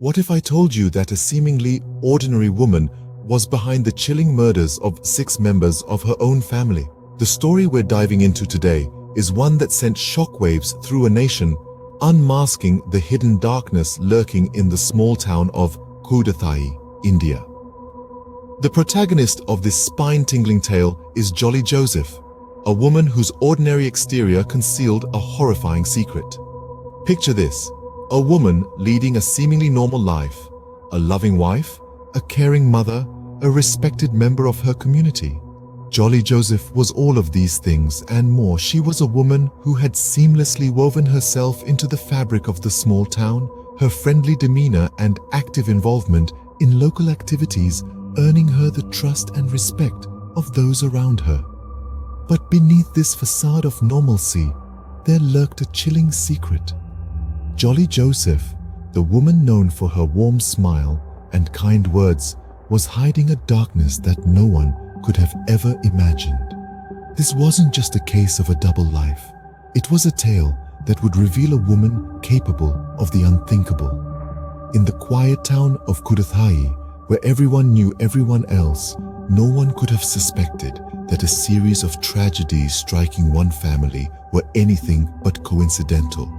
What if I told you that a seemingly ordinary woman was behind the chilling murders of 6 members of her own family? The story we're diving into today is one that sent shockwaves through a nation, unmasking the hidden darkness lurking in the small town of Koodathayi, India. The protagonist of this spine-tingling tale is Jolly Joseph, a woman whose ordinary exterior concealed a horrifying secret. Picture this: a woman leading a seemingly normal life, a loving wife, a caring mother, a respected member of her community. Jolly Joseph was all of these things and more. She was a woman who had seamlessly woven herself into the fabric of the small town, her friendly demeanor and active involvement in local activities earning her the trust and respect of those around her. But beneath this facade of normalcy, there lurked a chilling secret. Jolly Joseph, the woman known for her warm smile and kind words, was hiding a darkness that no one could have ever imagined. This wasn't just a case of a double life. It was a tale that would reveal a woman capable of the unthinkable. In the quiet town of Koodathayi, where everyone knew everyone else, no one could have suspected that a series of tragedies striking one family were anything but coincidental.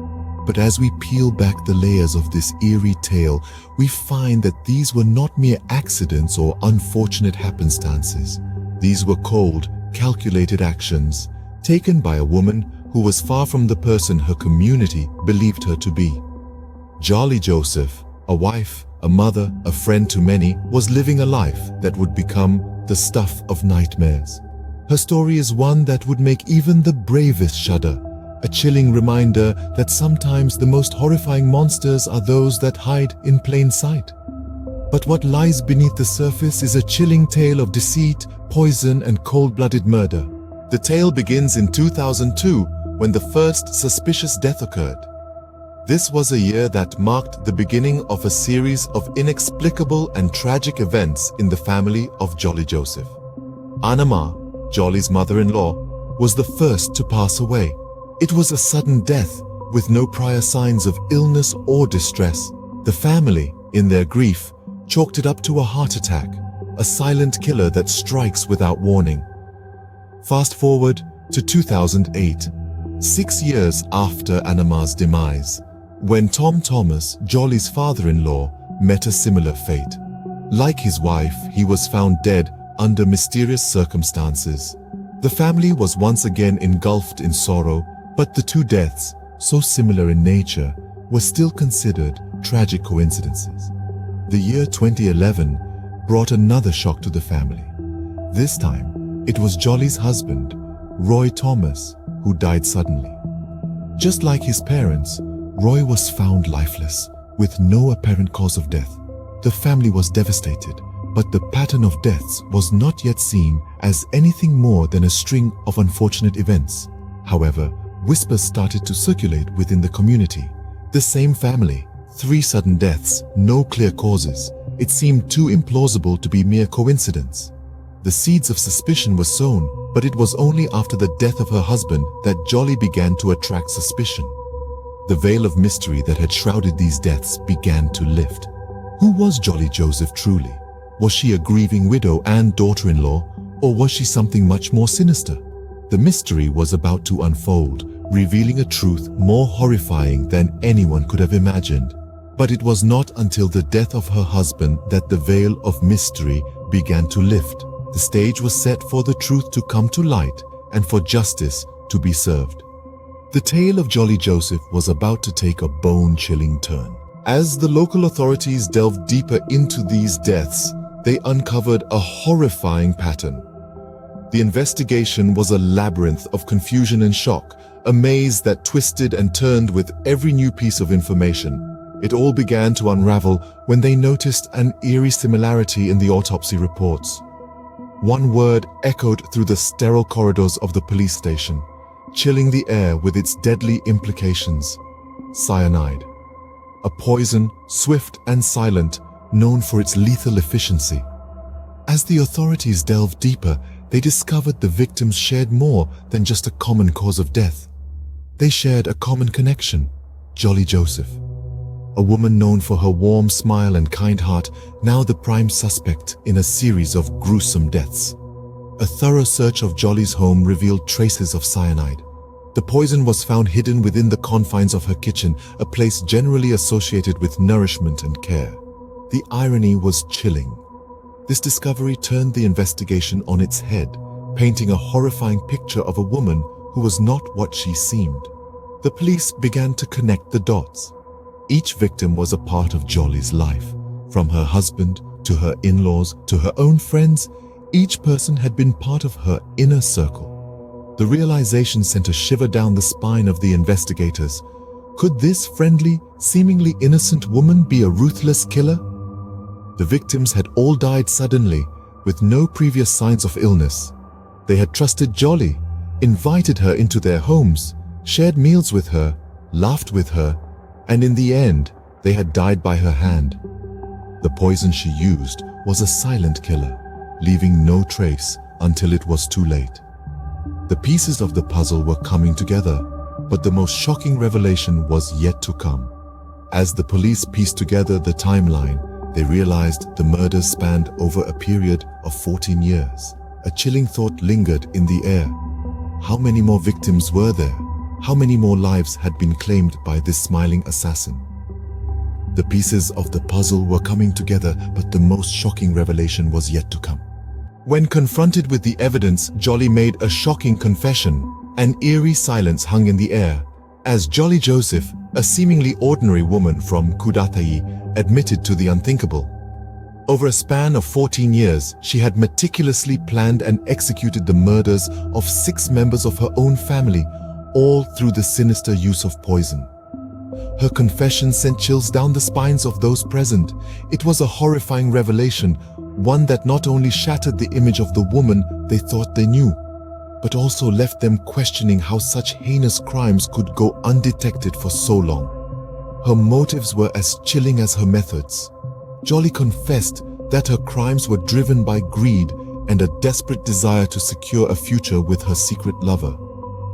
But as we peel back the layers of this eerie tale, we find that these were not mere accidents or unfortunate happenstances. These were cold, calculated actions, taken by a woman who was far from the person her community believed her to be. Jolly Joseph, a wife, a mother, a friend to many, was living a life that would become the stuff of nightmares. Her story is one that would make even the bravest shudder, a chilling reminder that sometimes the most horrifying monsters are those that hide in plain sight. But what lies beneath the surface is a chilling tale of deceit, poison, and cold-blooded murder. The tale begins in 2002, when the first suspicious death occurred. This was a year that marked the beginning of a series of inexplicable and tragic events in the family of Jolly Joseph. Anna, Jolly's mother-in-law, was the first to pass away. It was a sudden death, with no prior signs of illness or distress. The family, in their grief, chalked it up to a heart attack, a silent killer that strikes without warning. Fast forward to 2008, 6 years after Anama's demise, when Tom Thomas, Jolly's father-in-law, met a similar fate. Like his wife, he was found dead under mysterious circumstances. The family was once again engulfed in sorrow, but the two deaths, so similar in nature, were still considered tragic coincidences. The year 2011 brought another shock to the family. This time, it was Jolly's husband, Roy Thomas, who died suddenly. Just like his parents, Roy was found lifeless, with no apparent cause of death. The family was devastated, but the pattern of deaths was not yet seen as anything more than a string of unfortunate events. However, whispers started to circulate within the community. The same family, 3 sudden deaths, no clear causes. It seemed too implausible to be mere coincidence. The seeds of suspicion were sown, but it was only after the death of her husband that Jolly began to attract suspicion. The veil of mystery that had shrouded these deaths began to lift. Who was Jolly Joseph truly? Was she a grieving widow and daughter-in-law, or was she something much more sinister? The mystery was about to unfold, revealing a truth more horrifying than anyone could have imagined. But it was not until the death of her husband that the veil of mystery began to lift. The stage was set for the truth to come to light and for justice to be served. The tale of Jolly Joseph was about to take a bone-chilling turn. As the local authorities delved deeper into these deaths, they uncovered a horrifying pattern. The investigation was a labyrinth of confusion and shock, a maze that twisted and turned with every new piece of information. It all began to unravel when they noticed an eerie similarity in the autopsy reports. One word echoed through the sterile corridors of the police station, chilling the air with its deadly implications: cyanide. A poison, swift and silent, known for its lethal efficiency. As the authorities delved deeper, they discovered the victims shared more than just a common cause of death. They shared a common connection: Jolly Joseph. a woman known for her warm smile and kind heart, now the prime suspect in a series of gruesome deaths. A thorough search of Jolly's home revealed traces of cyanide. The poison was found hidden within the confines of her kitchen, a place generally associated with nourishment and care. The irony was chilling. This discovery turned the investigation on its head, painting a horrifying picture of a woman who was not what she seemed. The police began to connect the dots. Each victim was a part of Jolly's life. From her husband, to her in-laws, to her own friends, each person had been part of her inner circle. The realization sent a shiver down the spine of the investigators. Could this friendly, seemingly innocent woman be a ruthless killer? The victims had all died suddenly, with no previous signs of illness. They had trusted Jolly, invited her into their homes, shared meals with her, laughed with her, and in the end, they had died by her hand. The poison she used was a silent killer, leaving no trace until it was too late. The pieces of the puzzle were coming together, but the most shocking revelation was yet to come. As the police pieced together the timeline, they realized the murders spanned over a period of 14 years. A chilling thought lingered in the air. How many more victims were there? How many more lives had been claimed by this smiling assassin? The pieces of the puzzle were coming together, but the most shocking revelation was yet to come. When confronted with the evidence, Jolly made a shocking confession. An eerie silence hung in the air, as Jolly Joseph, a seemingly ordinary woman from Koodathayi, admitted to the unthinkable. Over a span of 14 years, she had meticulously planned and executed the murders of 6 members of her own family, all through the sinister use of poison. Her confession sent chills down the spines of those present. It was a horrifying revelation, one that not only shattered the image of the woman they thought they knew, but also left them questioning how such heinous crimes could go undetected for so long. Her motives were as chilling as her methods. Jolly confessed that her crimes were driven by greed and a desperate desire to secure a future with her secret lover.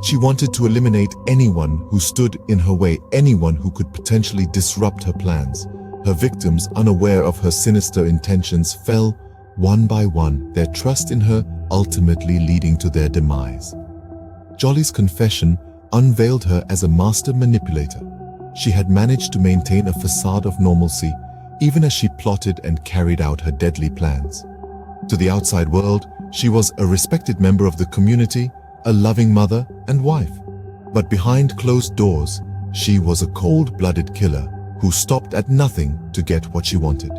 She wanted to eliminate anyone who stood in her way, anyone who could potentially disrupt her plans. Her victims, unaware of her sinister intentions, fell one by one, their trust in her ultimately leading to their demise. Jolly's confession unveiled her as a master manipulator. She had managed to maintain a facade of normalcy, even as she plotted and carried out her deadly plans. To the outside world, she was a respected member of the community, a loving mother and wife. But behind closed doors, she was a cold-blooded killer who stopped at nothing to get what she wanted.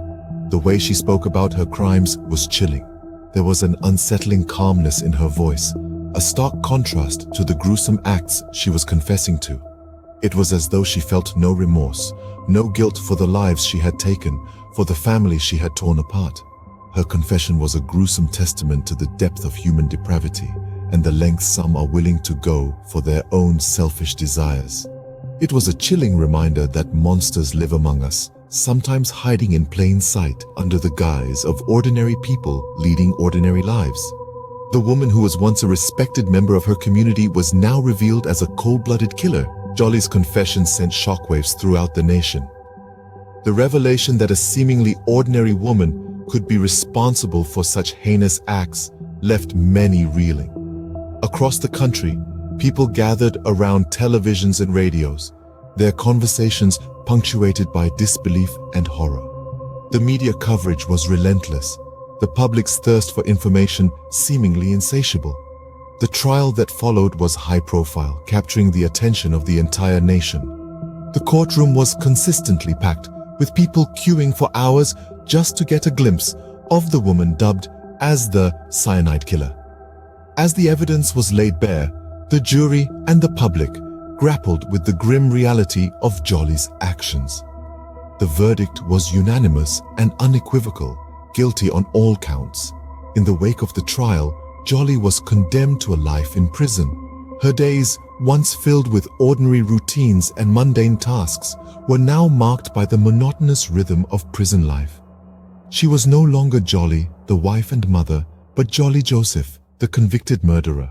The way she spoke about her crimes was chilling. There was an unsettling calmness in her voice, a stark contrast to the gruesome acts she was confessing to. It was as though she felt no remorse, no guilt for the lives she had taken, for the family she had torn apart. Her confession was a gruesome testament to the depth of human depravity and the lengths some are willing to go for their own selfish desires. It was a chilling reminder that monsters live among us, sometimes hiding in plain sight under the guise of ordinary people leading ordinary lives. The woman who was once a respected member of her community was now revealed as a cold-blooded killer. Jolly's confession sent shockwaves throughout the nation. The revelation that a seemingly ordinary woman could be responsible for such heinous acts left many reeling. Across the country, people gathered around televisions and radios, their conversations punctuated by disbelief and horror. The media coverage was relentless, the public's thirst for information seemingly insatiable. The trial that followed was high-profile, capturing the attention of the entire nation. The courtroom was consistently packed, with people queuing for hours just to get a glimpse of the woman dubbed as the Cyanide Killer. As the evidence was laid bare, the jury and the public grappled with the grim reality of Jolly's actions. The verdict was unanimous and unequivocal, guilty on all counts. In the wake of the trial, Jolly was condemned to a life in prison. Her days, once filled with ordinary routines and mundane tasks, were now marked by the monotonous rhythm of prison life. She was no longer Jolly, the wife and mother, but Jolly Joseph, the convicted murderer.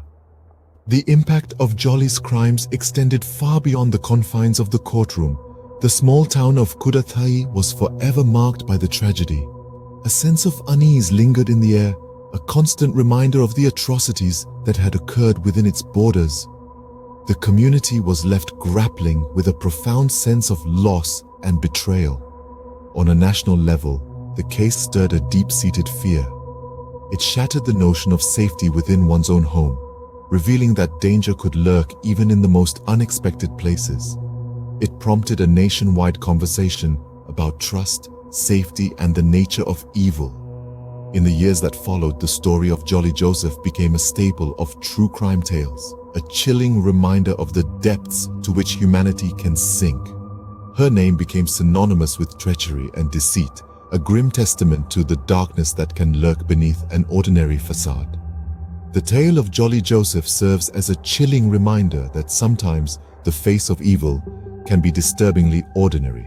The impact of Jolly's crimes extended far beyond the confines of the courtroom. The small town of Koodathayi was forever marked by the tragedy. A sense of unease lingered in the air, a constant reminder of the atrocities that had occurred within its borders. The community was left grappling with a profound sense of loss and betrayal. On a national level, the case stirred a deep-seated fear. It shattered the notion of safety within one's own home, revealing that danger could lurk even in the most unexpected places. It prompted a nationwide conversation about trust, safety, and the nature of evil. In the years that followed, the story of Jolly Joseph became a staple of true crime tales, a chilling reminder of the depths to which humanity can sink. Her name became synonymous with treachery and deceit, a grim testament to the darkness that can lurk beneath an ordinary facade. The tale of Jolly Joseph serves as a chilling reminder that sometimes the face of evil can be disturbingly ordinary.